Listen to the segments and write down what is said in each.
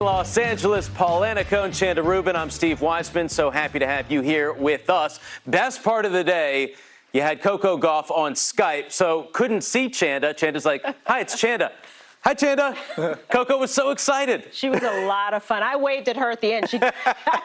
Los Angeles, Paul Anacone, Chanda Rubin. I'm Steve Weissman. So happy to have you here with us. Best part of the day, you had Coco Gauff on Skype, so couldn't see Chanda. Chanda's like, hi, it's Chanda. Hi, Chanda. Coco was so excited. She was a lot of fun. I waved at her at the end.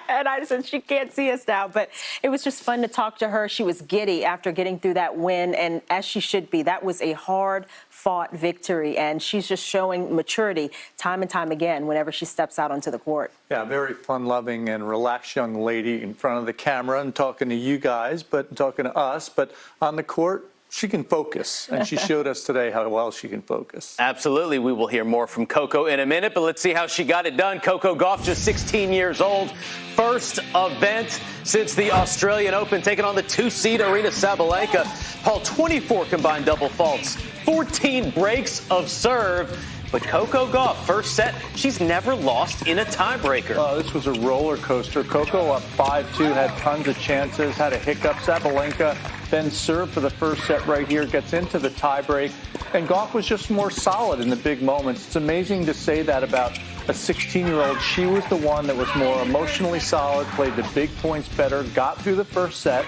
And I said, she can't see us now. But it was just fun to talk to her. She was giddy after getting through that win, and as she should be. That was a hard-fought victory, and she's just showing maturity time and time again whenever she steps out onto the court. Yeah, very fun-loving and relaxed young lady in front of the camera and talking to you guys, but talking to us. But on the court, she can focus, and she showed us today how well she can focus. Absolutely. We will hear more from Coco in a minute, but let's see how she got it done. Coco Gauff, just 16 years old. First event since the Australian Open, taking on the two-seed Aryna Sabalenka. Paul, 24 combined double faults, 14 breaks of serve. But Coco Gauff, first set, she's never lost in a tiebreaker. This was a roller coaster. Coco up 5-2, had tons of chances, had a hiccup. Sabalenka then served for the first set right here, gets into the tiebreak. And Gauff was just more solid in the big moments. It's amazing to say that about a 16-year-old. She was the one that was more emotionally solid, played the big points better, got through the first set.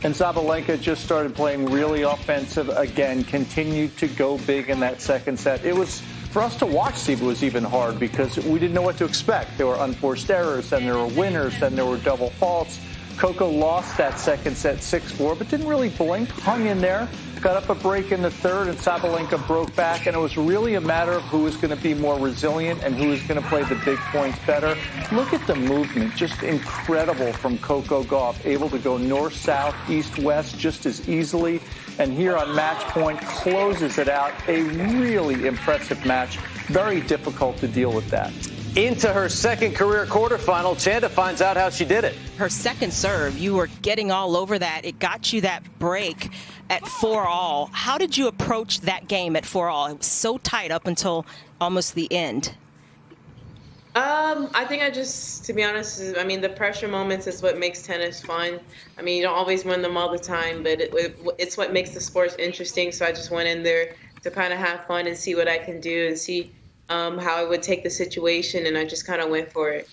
And Sabalenka just started playing really offensive again, continued to go big in that second set. It was, for us to watch, Steve, it was even hard because we didn't know what to expect. There were unforced errors, then there were winners, then there were double faults. Coco lost that second set 6-4, but didn't really blink, hung in there, got up a break in the third, and Sabalenka broke back, and it was really a matter of who was going to be more resilient and who was going to play the big points better. Look at the movement, just incredible from Coco Gauff, able to go north, south, east, west just as easily, and here on match point closes it out. A really impressive match. Very difficult to deal with that. Into her second career quarterfinal, Chanda finds out how she did it. Her second serve, you were getting all over that. It got you that break at 4-all. How did you approach that game at 4-all? It was so tight up until almost the end. I think to be honest, the pressure moments is what makes tennis fun. You don't always win them all the time, but it's what makes the sport interesting. So I just went in there to kind of have fun and see what I can do and see how I would take the situation, and I just kind of went for it.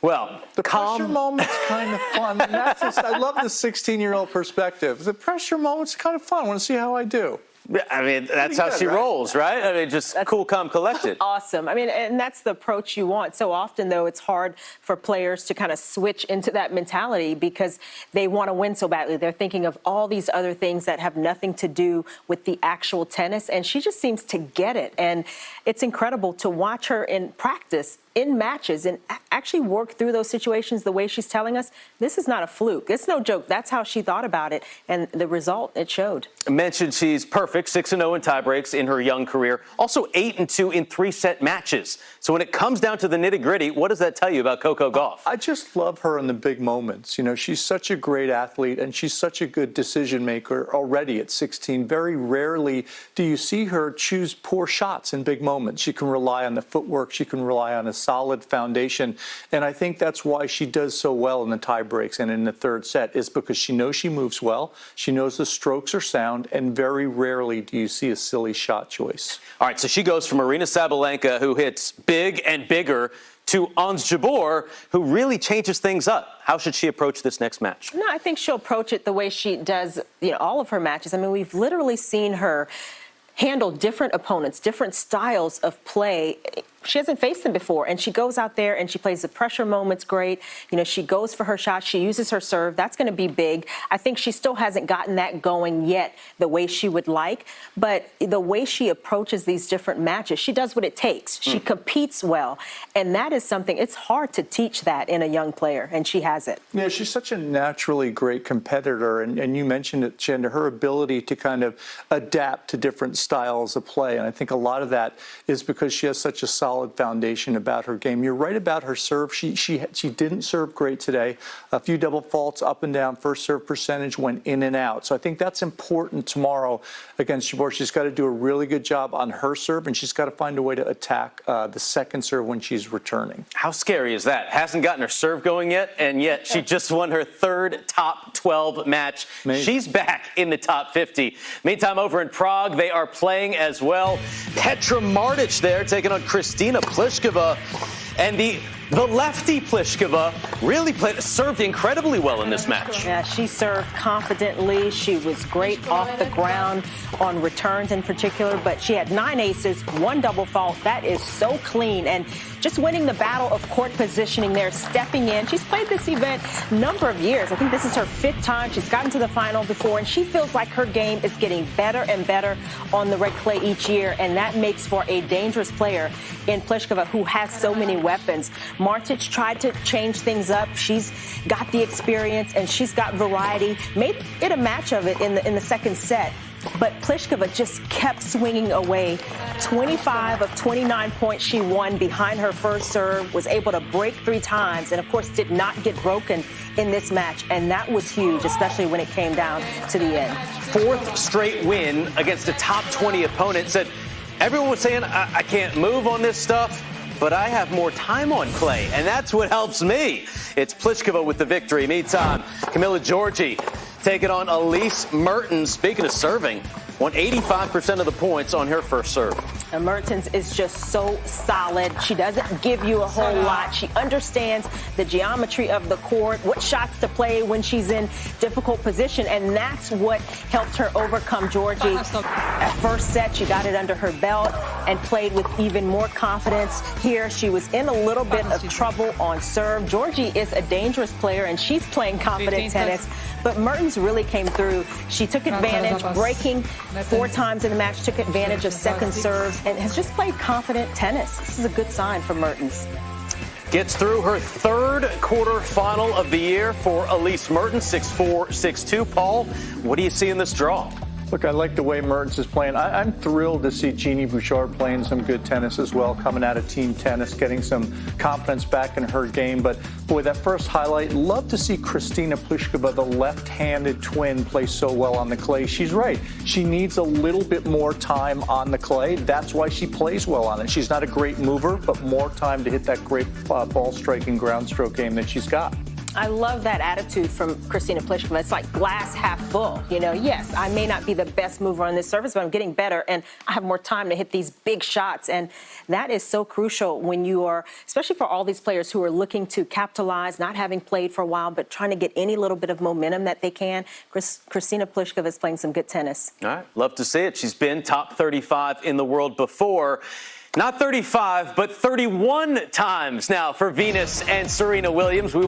Well, the pressure moment's kind of fun. And that's just, I love the 16-year-old perspective. The pressure moment's kind of fun. I want to see how I do. That's how she rolls, right? Just cool, calm, collected. Awesome. And that's the approach you want. So often, though, it's hard for players to kind of switch into that mentality because they want to win so badly. They're thinking of all these other things that have nothing to do with the actual tennis. And she just seems to get it. And it's incredible to watch her in practice, in matches, and actually work through those situations the way she's telling us. This is not a fluke. It's no joke. That's how she thought about it. And the result, it showed. I mentioned she's perfect, 6-0 in tiebreaks in her young career. Also 8-2 in 3-set matches. So when it comes down to the nitty-gritty, what does that tell you about Coco Gauff? I just love her in the big moments. You know, she's such a great athlete, and she's such a good decision maker already at 16. Very rarely do you see her choose poor shots in big moments. She can rely on the footwork. She can rely on a solid foundation. And I think that's why she does so well in the tie breaks and in the third set, is because she knows she moves well. She knows the strokes are sound, and very rarely do you see a silly shot choice. All right, so she goes from Aryna Sabalenka, who hits big and bigger, to Ons Jabeur, who really changes things up. How should she approach this next match? No, I think she'll approach it the way she does, all of her matches. We've literally seen her handle different opponents, different styles of play. She hasn't faced them before, and she goes out there and she plays the pressure moments great. She goes for her shot. She uses her serve. That's going to be big. I think she still hasn't gotten that going yet the way she would like, but the way she approaches these different matches, she does what it takes. She competes well, and that is something, it's hard to teach that in a young player, and she has it. Yeah, she's such a naturally great competitor, and you mentioned it, Chanda, her ability to kind of adapt to different styles of play, and I think a lot of that is because she has such a solid foundation about her game. You're right about her serve. She didn't serve great today. A few double faults up and down. First serve percentage went in and out. So I think that's important tomorrow against Jabeur. She's got to do a really good job on her serve, and she's got to find a way to attack the second serve when she's returning. How scary is that? Hasn't gotten her serve going yet, and yet she just won her third top 12 match. Amazing. She's back in the top 50. Meantime, over in Prague, they are playing as well. Petra Martic there taking on Christine Christina Pliskova. And the lefty Pliskova really served incredibly well in this match. Yeah, she served confidently. She was great off the ground on returns in particular, but she had 9 aces, 1 double fault. That is so clean. And just winning the battle of court positioning there, stepping in. She's played this event a number of years. I think this is her 5th time. She's gotten to the final before, and she feels like her game is getting better and better on the red clay each year, and that makes for a dangerous player in Pliskova, who has so many weapons. Martic tried to change things up. She's got the experience, and she's got variety. Made it a match of it in the second set. But Pliskova just kept swinging away. 25 of 29 points she won behind her first serve, was able to break 3 times, and of course did not get broken in this match. And that was huge, especially when it came down to the end. 4th straight win against a top 20 opponent. Said everyone was saying, I can't move on this stuff, but I have more time on clay, and that's what helps me. It's Pliskova with the victory. Meantime, Camila Giorgi taking on Elise Mertens. Speaking of serving, won 85% of the points on her first serve. And Mertens is just so solid. She doesn't give you a whole lot. She understands the geometry of the court, what shots to play when she's in difficult position, and that's what helped her overcome Giorgi. At first set, she got it under her belt and played with even more confidence. Here, she was in a little bit of trouble on serve. Giorgi is a dangerous player, and she's playing confident tennis, but Mertens really came through. She took advantage, breaking 4 times in the match, took advantage of second serves, and has just played confident tennis. This is a good sign for Mertens. Gets through her 3rd quarterfinal of the year for Elise Mertens, 6-4, 6-2. Paul, what do you see in this draw? Look, I like the way Mertens is playing. I'm thrilled to see Jeannie Bouchard playing some good tennis as well, coming out of team tennis, getting some confidence back in her game. But, boy, that first highlight, love to see Christina Pliskova, the left-handed twin, play so well on the clay. She's right. She needs a little bit more time on the clay. That's why she plays well on it. She's not a great mover, but more time to hit that great ball striking ground stroke game that she's got. I love that attitude from Christina Pliskova. It's like glass half full. You know, yes, I may not be the best mover on this surface, but I'm getting better, and I have more time to hit these big shots. And that is so crucial when you are, especially for all these players who are looking to capitalize, not having played for a while, but trying to get any little bit of momentum that they can. Christina Pliskova is playing some good tennis. All right, love to see it. She's been top 35 in the world before. Not 35, but 31 times now for Venus and Serena Williams. We